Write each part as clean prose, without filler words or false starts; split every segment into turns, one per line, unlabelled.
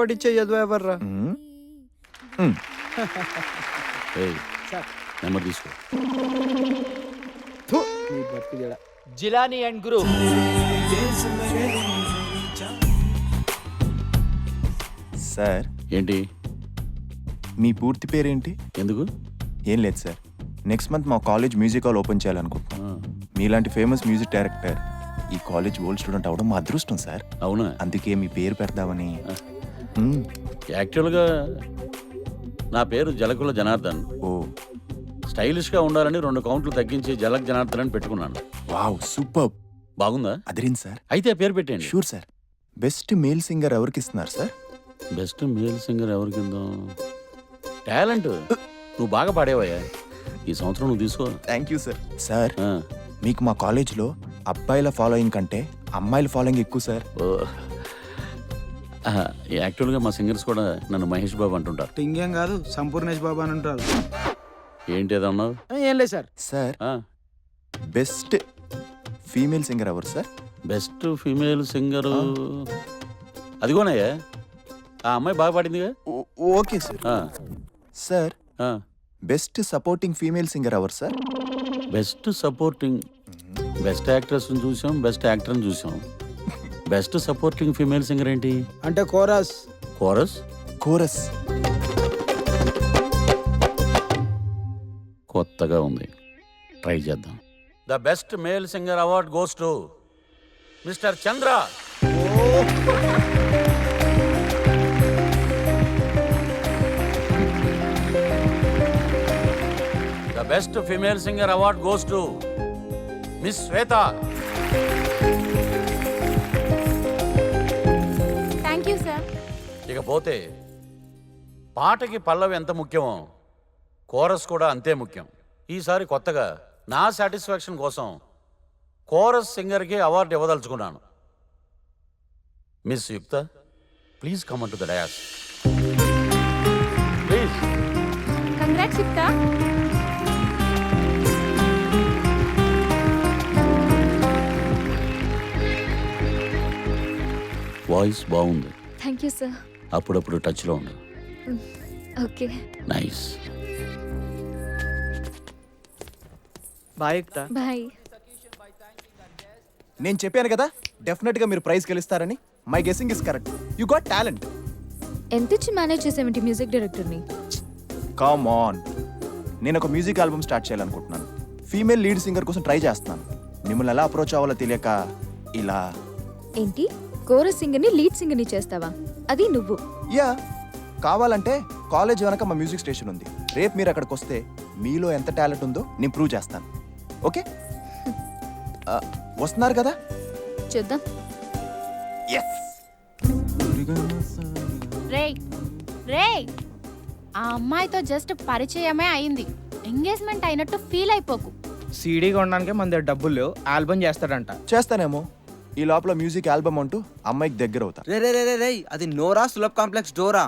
ఓడిచ్చే చదువు ఎవర్రా?
నెంబర్ తీసుకో.
నీ బతుకు జడ.
Jilani and Guru.
సార్
ఏంటి
మీ పూర్తి పేరేంటి?
ఎందుకు?
ఏం లేదు సార్, నెక్స్ట్ మంత్ మా కాలేజ్ మ్యూజిక్ హాల్ ఓపెన్ చేయాలనుకుంటున్నాం. మీలాంటి ఫేమస్ మ్యూజిక్ డైరెక్టర్ ఈ కాలేజ్ ఓల్డ్ స్టూడెంట్ అవడం మా అదృష్టం సార్.
అవునా?
అందుకే మీ పేరు పెడదామని.
యాక్చువల్గా నా పేరు జలకుల జనార్దన్.
ఓ
స్టైలిష్గా ఉండాలని 2 కౌంట్లు తగ్గించి జలక్ జనార్దన్ అని పెట్టుకున్నాను.
Wow super.
బాగుందా?
అదిరింది సార్.
అయితే ఆ పేరు పెట్టండి.
Sure sir. Best male singer ఎవరికి ఇస్తున్నారు సార్?
బెస్ట్ మేల్ సింగర్ ఎవరికిందో టాలెంట్ నువ్వు బాగా పాడేవయ్యా, ఈ సంవత్సరం నువ్వు తీసుకో.
Thank you sir. సార్ మీకు మా కాలేజ్లో అబ్బాయిల ఫాలోయింగ్ కంటే అమ్మాయిల ఫాలోయింగ్ ఎక్కువ సార్.
యాక్చువల్గా మా సింగర్స్ కూడా నన్ను మహేష్ బాబు అంటుంటారు.
టింగేం కాదు, సంపూర్ణేష్ బాబు అని ఉంటారు.
ఏంటి ఏదన్నావు?
ఏం లేదు sir.
Sir best female singer ఎవరు సార్?
బెస్ట్ ఫీమేల్ సింగరు అదిగోనయ్యా, ఆ అమ్మాయి బాగా పాడిందిగా.
Okay sir. Sir best supporting female singer ఎవరు sir?
Best supporting, best actress చూసాం, బెస్ట్ యాక్టర్ని చూసాం. బెస్ట్ సపోర్టింగ్ ఫీమేల్ సింగర్ ఏంటి
అంటే కోరస్.
కోరస్?
కోరస్
కొత్తగా ఉంది, ట్రై చేద్దాం. The best male singer award goes to mister Chandra. The best female singer award goes to miss Shweta.
Thank you sir.
ఇకపోతే పాటకి పల్లవి ఎంత ముఖ్యమో కోరస్ కూడా అంతే ముఖ్యం. ఈసారి కొత్తగా నా సాటిస్ఫాక్షన్ కోసం కోరస్ సింగర్కి అవార్డు ఇవ్వదలుచుకున్నాను. మిస్ యుక్త, please come to the dais please.
Congrats యుక్త.
వాయిస్ బాగుంది.
Thank you sir.
అప్పుడప్పుడు టచ్లో ఉండు.
ఓకే.
నైస్.
బాయ్ యుక్త.
బాయ్.
నేను చెప్పాను కదా డెఫినెట్ గా మీరు ప్రైజ్ గెలుస్తారని. My guessing is correct. You got talent.
ఎంత ఇచ్చి మేనేజ్ చేసావేంటి మ్యూజిక్ డైరెక్టర్ని?
Come on. నేను ఒక మ్యూజిక్ ఆల్బమ్ స్టార్ట్ చేయాలనుకుంటున్నాను. ఫీమేల్ లీడ్ సింగర్ కోసం ట్రై చేస్తున్నాను. మిమ్మల్ని ఎలా అప్రోచ్ అవ్వాలో తెలియక ఇలా.
ఏంటి, కోరస్ సింగర్ని లీడ్ సింగర్ని చేస్తావా? అది నువ్వు?
యా, కావాలంటే కాలేజ్ వెనక మా మ్యూజిక్ స్టేషన్ ఉంది. రేపు మీరు అక్కడికి వస్తే మీలో ఎంత టాలెంట్ ఉందో నేను ప్రూవ్ చేస్తాను. ఓకే? వస్తున్నారు కదా?
చూద్దాం.
రేయ్ రేయ్, ఆ అమ్మాయితో జస్ట్ పరిచయమే అయింది, ఎంగేజ్మెంట్ అయినట్టు ఫీల్ అయిపోకు.
సీడీ కొనడానికి మన దగ్గర డబ్బులు లేవు, ఆల్బమ్ చేస్తాడంట.
చేస్తానేమో. ఈ లోపల మ్యూజిక్ ఆల్బమ్ అంటూ అమ్మాయికి దగ్గర అవుతా.
రే రే రే రే, అది నోరా సులభ్ కాంప్లెక్స్ డోరా.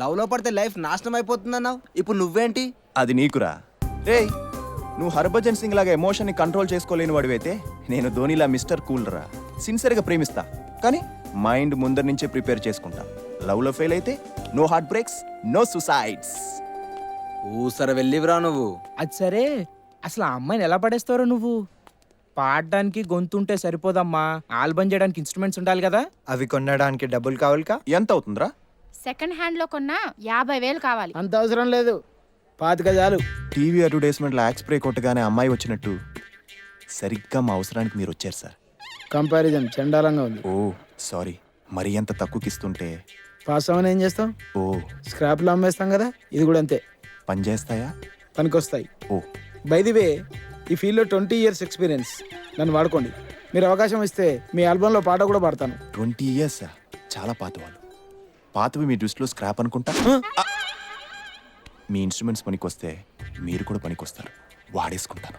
లవ్ లో పడితే లైఫ్ నాశనం అయిపోతుందన్నావు, ఇప్పుడు నువ్వేంటి?
అది నీకురా. రేయ్, నువ్వు హర్భజన్ సింగ్ లాగా ఎమోషన్ని కంట్రోల్ చేసుకోలేని వాడివైతే నేను ధోనిలా మిస్టర్ కూల్ రా. సిన్సియర్గా ప్రేమిస్తా, కానీ మైండ్ ముందర నుంచే ప్రిపేర్ చేసుకుంటా. లవ్ లో ఫెయిల్ అయితే no heart breaks, no suicides.
ఊసర వెళ్ళివిరా నువ్వు.
అది సరే, అసలు ఆ అమ్మాయిని ఎలా పడేస్తారో నువ్వు? పాడడానికి గొంతుంటే సరిపోదమ్మా, ఆల్బమ్ చేయడానికి ఇన్స్ట్రుమెంట్స్ ఉండాలి కదా.
అవి కొనడానికి డబ్బులు కావాలికా?
ఎంత అవుతుందిరా?
సెకండ్ హ్యాండ్ లో కొన్నా 50,000 కావాలి.
అంత అవసరం లేదు, 25 చాలు.
టీవీ అడ్వర్టైజ్మెంట్లో యాక్స్ స్ప్రే కొట్టగానే అమ్మాయి వచ్చినట్టు సరిగ్గా మా అవసరానికి మీరు వచ్చారు సార్.
కంపారిజన్ చండాలంగా ఉంది.
ఓ సారీ, మరీ ఎంత తక్కువకి ఇస్తుంటే.
పాస్ అవ్వని ఏం చేస్తాం?
ఓ
స్క్రాప్లో అమ్మేస్తాం కదా, ఇది కూడా అంతే.
పని చేస్తాయా?
పనికొస్తాయి.
ఓ
బై ది వే, ఈ ఫీల్డ్లో 20 years ఎక్స్పీరియన్స్, నన్ను వాడుకోండి. మీరు అవకాశం ఇస్తే మీ ఆల్బంలో పాట కూడా పాడతాను.
20 years? చాలా పాత వాళ్ళు. పాతవి మీ దృష్టిలో స్క్రాప్ అనుకుంటా. మీ ఇన్స్ట్రుమెంట్స్ పనికొస్తే మీరు కూడా పనికొస్తారు. వాడేసుకుంటాను.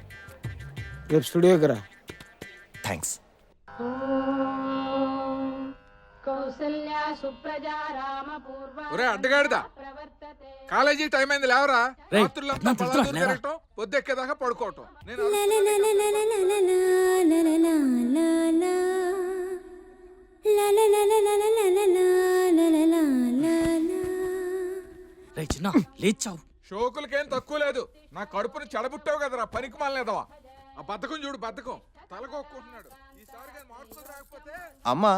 రేపు స్టూడియోకి రా.
థ్యాంక్స్.
ఒరే అడ్డగాడిదా, కాలేజీ టైం అయింది లేవరా. రాత్రులంతా పళ్ళ తిరగటం, పొద్దెక్కేదాకా పడుకోవటం.
నేను
రే చిన్న లేచావు.
షోకులకేం తక్కువ లేదు. నా కడుపుని చెడబుట్టావు కదరా పనికి మాలనేదవా. ఆ బద్ధకం చూడు, బద్ధకం తలకొక్కుంటున్నాడు. ఈసారి కానీ మార్పులు రాకపోతే
అమ్మా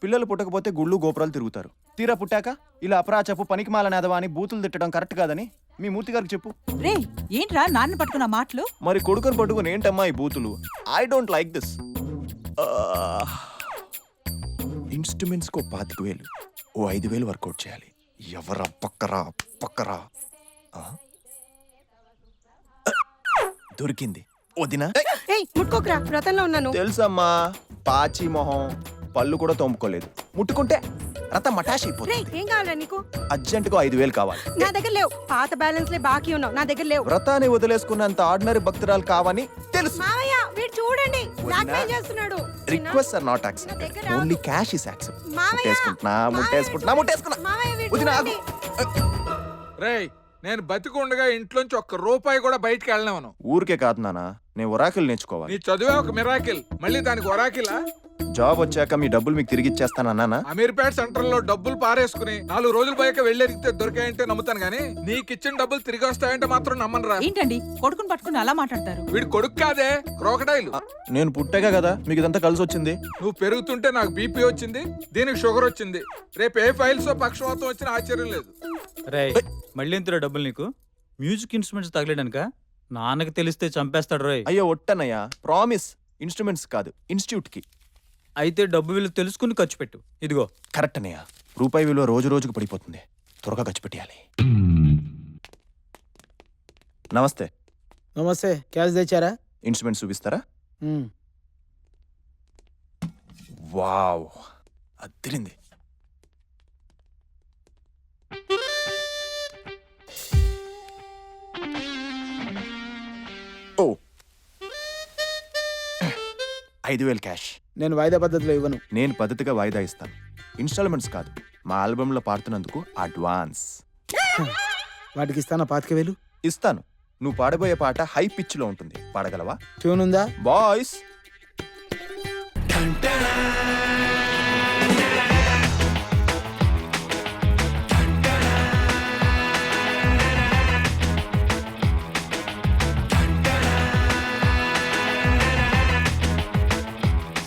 పిల్లలు పుట్టకపోతే గుళ్ళు గోపురాలు తిరుగుతారు. తీరా పుట్టాక ఇలా అపరాచపు పనికి మాలనేదవా అని బూతులు తిట్టడం కరెక్ట్ కాదని మీ మూర్తి గారికి చెప్పు.
రే ఏంట్రా నాన్న పట్టుకున్న మాటలు?
మరి కొడుకుని పట్టుకుని ఏంటమ్మా ఈ బూతులు? I don't like this. Instruments కో 25,000, ఓ 5,000 వర్కౌట్ చేయాలి. ఎవరా పక్కరా పక్కరా. ఆ? దొరికింది వదినా.
ఏయ్ ముట్టుకోకరా, వ్రతంలో ఉన్నాను.
తెలుసమ్మా, పాచి మొహం, పళ్ళు కూడా తోముకోలేదు. ముట్టుకుంటే రత మటాష్
రే
అయిపోతుంది.
ఏం కావాలా నీకు?
అర్జెంటుగా 5,000 కావాలి.
నా దగ్గర లేవు. పాత బ్యాలెన్స్ లే బాకీ ఉన్నావు, నా దగ్గర లేవు.
వ్రతాన్ని వదిలేసుకున్నంత ఆర్డినరీ భక్తురాలు కావని తెలుసు.
మావయ్య వీడు చూడండి బ్లాక్మెయిల్ చేస్తున్నాడు.
రిక్వెస్ట్ ఆర్ నాట్
నా
యాక్సెప్ట్.
దగ్గర
ఓన్లీ క్యాష్ ఇస్ యాక్సెప్ట్.
మావయ్య,
ముట్టేసుకుంటున్నా.
మావయ్య వీడు
వదినా,
చూడండి.
రేయ్, నేను బతికుండగా ఇంట్లోంచి ఒక్క రూపాయి కూడా బయటికి వెళ్ళలేవను.
ఊరికే కాదు నానా, నేను ఒరాకిల్ నేర్చుకోవాలి.
నీ చదువే ఒక మిరాకిల్, మళ్ళీ దానికి ఒరాకిలా?
జాబ్ వచ్చాక మీ డబ్బులు మీకు తిరిగి ఇచ్చేస్తానన్నానా?
అమీర్పేట సెంటర్ లో డబ్బులు పారేసుకుని 4 రోజులు పోయాక వెళ్ళేరిగితే దొరికాయంటే నమ్ముతాను గానీ నీకు ఇచ్చిన డబ్బులు తిరిగి వస్తాయంటే మాత్రం నమ్మనురా.
ఏంటండి కొడుకుని పట్టుకుని అలా మాట్లాడతారు?
వీడి కొడుకు కాదే, క్రోకడైల్.
నేను పుట్టాక కదా మీకు ఇదంతా కలిసి వచ్చింది.
నువ్వు పెరుగుతుంటే నాకు బీపీ వచ్చింది, దీనికి షుగర్ వచ్చింది. రేపు ఏ ఫైల్స్ పక్షవాతం వచ్చిన ఆశ్చర్యం లేదు.
రే మళ్ళీ ఎంతరా డబ్బులు నీకు? మ్యూజిక్ ఇన్స్ట్రుమెంట్స్ తగలేడనుక? నాన్నకి తెలిస్తే చంపేస్తాడు రోయ్.
అయ్యో ఒట్టనయ్యా, ప్రామిస్. ఇన్స్ట్రుమెంట్స్ కాదు, ఇన్స్టిట్యూట్ కి.
అయితే డబ్బు విలువ తెలుసుకుని ఖర్చు పెట్టు. ఇదిగో.
కరెక్ట్ అన్నయ్య, రూపాయి విలువ రోజు రోజుకు పడిపోతుంది. త్వరగా ఖర్చు పెట్టాలి. నమస్తే.
నమస్తే. క్యాష్ తెచ్చారా?
ఇన్స్ట్రుమెంట్స్ చూపిస్తారా? వావ్, అదిరింది. ఓ 5,000 క్యాష్.
నేను వాయిదా పద్ధతిలో ఇవ్వను.
నేను పద్ధతిగా వాయిదా ఇస్తాను. ఇన్స్టాల్మెంట్స్ కాదు, మా ఆల్బంలో పాడుతున్నందుకు అడ్వాన్స్
వాటికి ఇస్తానా 25,000?
ఇస్తాను. నువ్వు పాడబోయే పాట హై పిచ్ లో ఉంటుంది, పాడగలవా?
ట్యూన్ ఉందా?
Boys.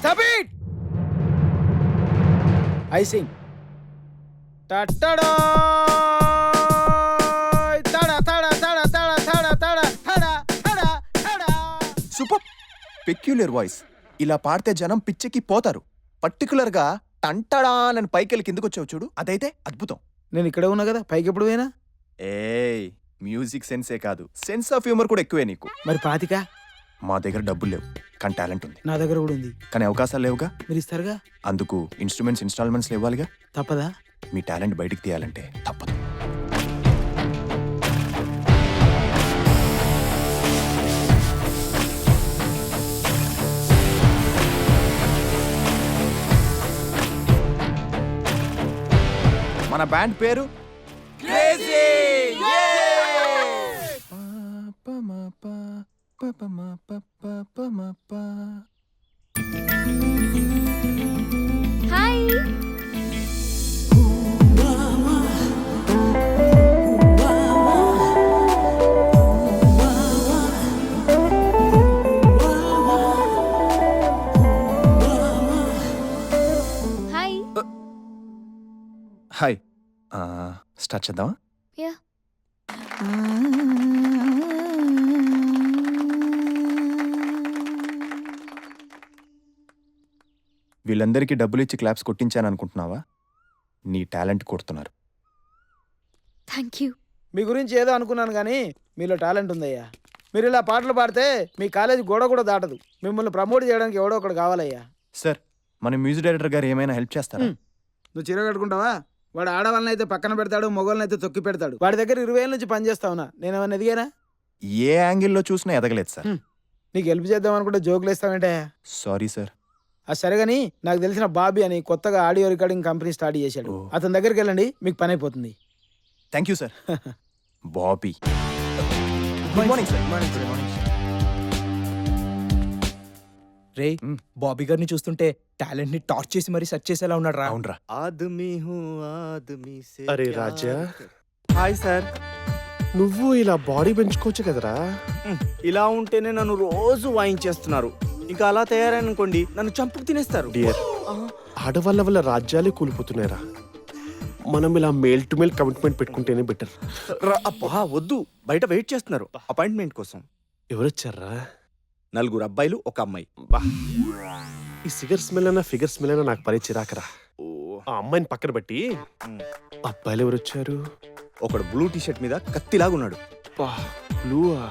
Stop it! I sing. Ta-ta-da! Ta-da, ta-da, ta-da, ta-da, ta-da, ta-da, ta-da, ta-da, ta-da.
Super peculiar voice. ఇలా పాడితే జనం పిచ్చికి పోతారు. పర్టికులర్ గా టంటడా అని పైకెళ్ళి కిందకు వచ్చావు చూడు, అదైతే అద్భుతం.
నేను ఇక్కడే ఉన్నా కదా, పైకి ఎప్పుడు పోయినా?
ఏయ్, మ్యూజిక్ సెన్సే కాదు, సెన్స్ ఆఫ్ హ్యూమర్ కూడా ఎక్కువే నీకు.
మరి 25?
మా దగ్గర డబ్బులు లేవు, కానీ టాలెంట్ ఉంది.
నా దగ్గర కూడా ఉంది.
కానీ అవకాశాలు లేవుగా.
మీరు ఇస్తారుగా?
అందుకు ఇన్స్ట్రుమెంట్స్ ఇన్స్టాల్మెంట్స్ ఇవ్వాలిగా.
తప్పదా?
మీ టాలెంట్ బయటికి తీయాలంటే తప్పదు. మన బ్యాండ్ పేరు
హాయ్. హాయ్.
హాయ్. స్టార్ట్ చేద్దామా?
యా.
వీళ్ళందరికీ డబ్బులు ఇచ్చి క్లాప్స్ కొట్టించాను అనుకుంటున్నావా? నీ టాలెంట్ కొడుతున్నారు.
Thank you.
మీ గురించి ఏదో అనుకున్నాను కానీ మీలో టాలెంట్ ఉందయ్యా. మీరు ఇలా పాటలు పాడితే మీ కాలేజీ గోడ కూడా దాటదు. మిమ్మల్ని ప్రమోట్ చేయడానికి ఎవడో ఒకడు కావాలయ్యా.
సార్, మన మ్యూజిక్ డైరెక్టర్ గారు ఏమైనా హెల్ప్ చేస్తారా?
నువ్వు చీర కట్టుకుంటావా? వాడు ఆడవాళ్ళని అయితే పక్కన పెడతాడు, మొగోళ్ళని అయితే తొక్కి పెడతాడు. వాడి దగ్గర 20 ఏళ్ళ నుంచి పని చేస్తావునా? నేనేమన్నా ఎదిగానా?
ఏ యాంగిల్లో చూసినా ఎదగలేదు సార్.
నీకు హెల్ప్ చేద్దాం అనుకుంటే జోకులు వేస్తావేంటే?
Sorry sir.
అది సరే కానీ నాకు తెలిసిన బాబీ అని కొత్తగా ఆడియో రికార్డింగ్ కంపెనీ స్టార్ట్ చేశాడు. అతని దగ్గరికి వెళ్ళండి, మీకు పని అయిపోతుంది.
Thank you sir. Bobby. Good morning sir.
రే, బాబీ గారిని చూస్తుంటే టాలెంట్ ని టార్చ్ చేసి మరీ సెర్చ్ చేసేలా ఉన్నాడు రా.
అవునరా.
ఆదమీ హూ ఆదమీ సే
అరే
ప్యార్
రాజా,
కర్-
హాయ్ సార్.
నువ్వు ఇలా బాడీ పెంచుకోవచ్చు కదరా.
ఇలా ఉంటేనే నన్ను రోజు వాయించేస్తున్నారు. ఇంకా అలా తయారనుకోండి నన్ను చంపుకు తినేస్తారు.
డియర్, ఆడవాళ్ళ వల్ల రాజ్యాలే కూలిపోతున్నాయిరా. మనం ఇలా మేల్ టు మేల్ కమిట్మెంట్ పెట్టుకుంటేనే బెటర్.
అబ్బా వద్దు, బయట వెయిట్ చేస్తున్నారు అపాయింట్మెంట్ కోసం.
ఎవరొచ్చారా?
4 అబ్బాయిలు, 1 అమ్మాయి.
బా, ఈ సిగర్ స్మెల్ అన్న ఫిగర్ స్మెల్ అన్న నాకు పరి చిరాకరా. ఆ అమ్మాయిని పక్కన బట్టి అబ్బాయిలు ఎవరొచ్చారు?
ఒకడు బ్లూ టీ షర్ట్ మీద కత్తిలాగున్నాడు.
బ్లూవా?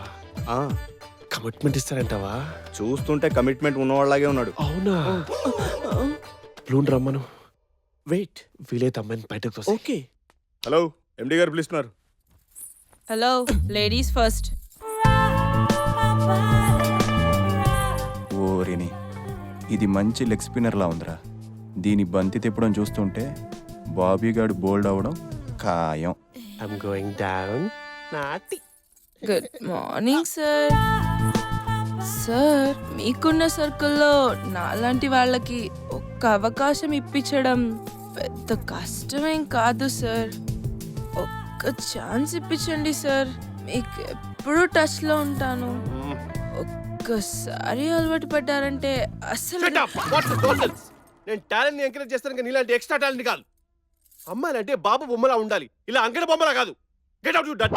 కమిట్మెంట్ ఇస్తారంటావా?
చూస్తుంటే కమిట్మెంట్ ఉన్నవాళ్ళలాగే ఉన్నాడు.
అవునా? బ్లూని రమ్మను.
వెయిట్,
వీలైతే అమ్మాయిని బయటకు తోసేయ్.
ఓకే. హలో, ఎండి గారు పిలుస్తున్నారు.
Hello, ladies first.
ఓరిని, ఇది మంచి లెగ్ స్పిన్నర్ లా ఉందిరా. దీని బంతి తిప్పడం చూస్తుంటే బాబీ గాడు బోల్డ్ అవడం ఖాయం.
I'm going down. నాటి
గుడ్ మార్నింగ్ సార్. సార్, మీకున్న సర్కిల్లో నాలాంటి వాళ్ళకి ఒక్క అవకాశం ఇప్పించడం పెద్ద కష్టమేం కాదు సార్. ఒక్క ఛాన్స్ ఇప్పించండి సార్. మీకు ఎప్పుడు టచ్లో ఉంటాను. ఒక్కసారి అలవాటు పడ్డారంటే అసలు
నేను టాలెంట్ ఎంకరేజ్ చేస్తాను, నీలాంటి ఎక్స్ట్రా టాలెంట్ కాదు. అమ్మాయిలంటే బాబు బొమ్మలా ఉండాలి, ఇలా అంగడి బొమ్మలా కాదు. Get out you dirty